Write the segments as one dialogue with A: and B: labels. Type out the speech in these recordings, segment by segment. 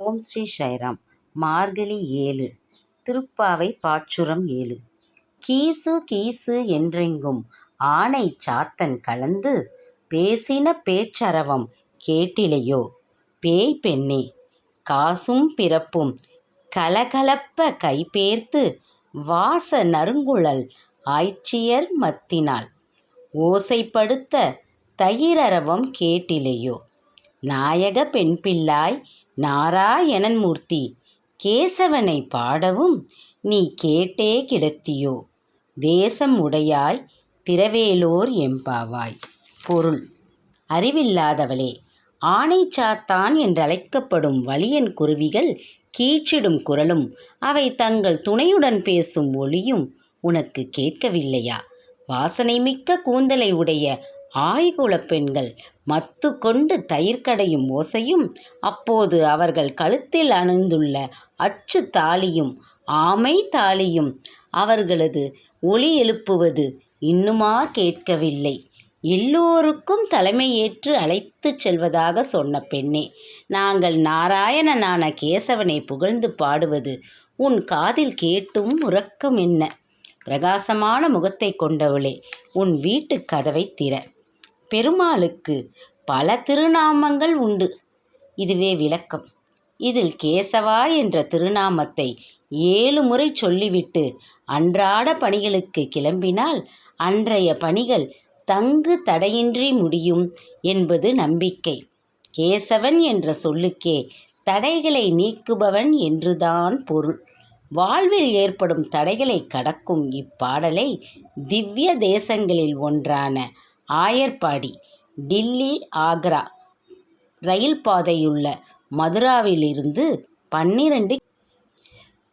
A: ஓம் ஸ்ரீ சாய்ராம். மார்கழி 7 திருப்பாவை பாச்சுரம் 7. கீசு கீசு என்றெங்கும் ஆனை சாத்தன் கலந்து பேசின பேச்சரவம் கேட்டிலையோ பேய் பெண்ணே, காசும் பிறப்பும் கலகலப்ப கைபேர்த்து வாச நறுங்குழல் ஆய்ச்சியர் மத்தினால் ஓசைப்படுத்த தயிரரவம் கேட்டிலையோ. நாயக பெண்பிள்ளாய் நாராயணன் மூர்த்தி கேசவனை பாடவும் நீ கேட்டே கிடத்தியோ. தேசம் உடையாய் திரவேலோர் எம்பாவாய். பொருள்: அறிவில்லாதவளே, ஆனை சாத்தான் என்றழைக்கப்படும் வலியன் குருவிகள் கீச்சிடும் குரலும் அவை தங்கள் துணையுடன் பேசும் ஒலியும் உனக்கு கேட்கவில்லையா? வாசனைமிக்க கூந்தலை உடைய ஆய்குலப் பெண்கள் மத்து கொண்டு தயிர் கடையும் ஓசையும், அப்போது அவர்கள் கழுத்தில் அணிந்துள்ள அச்சு தாலியும் ஆமை தாலியும் அவர்களது ஒலி எழுப்புவது இன்னுமா கேட்கவில்லை? எல்லோருக்கும் தலைமையேற்று அழைத்துச் செல்வதாக சொன்ன பெண்ணே, நாங்கள் நாராயணனான கேசவனை புகழ்ந்து பாடுவது உன் காதில் கேட்டும் உறக்கம் என்ன? பிரகாசமான முகத்தை கொண்டவளே, உன் வீட்டு கதவை திற. பெருமாளுக்கு பல திருநாமங்கள் உண்டு. இதுவே விளக்கம். இதில் கேசவா என்ற திருநாமத்தை 7 முறை சொல்லிவிட்டு அன்றாட பணிகளுக்கு கிளம்பினால் அன்றைய பணிகள் தங்கு தடையின்றி முடியும் என்பது நம்பிக்கை. கேசவன் என்ற சொல்லுக்கே தடைகளை நீக்குபவன் என்றுதான் பொருள். வாழ்வில் ஏற்படும் தடைகளை கடக்கும் இப்பாடலை திவ்ய தேசங்களில் ஒன்றான ஆயர்பாடி, டில்லி ஆக்ரா ரயில் பாதையுள்ள மதுராவிலிருந்து 12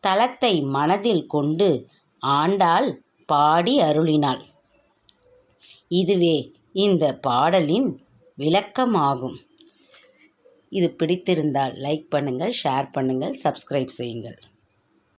A: தலத்தை மனதில் கொண்டு ஆண்டாள் பாடி அருளினாள். இதுவே இந்த பாடலின் விளக்கமாகும். இது பிடித்திருந்தால் லைக் பண்ணுங்கள், ஷேர் பண்ணுங்கள், சப்ஸ்கிரைப் செய்யுங்கள்.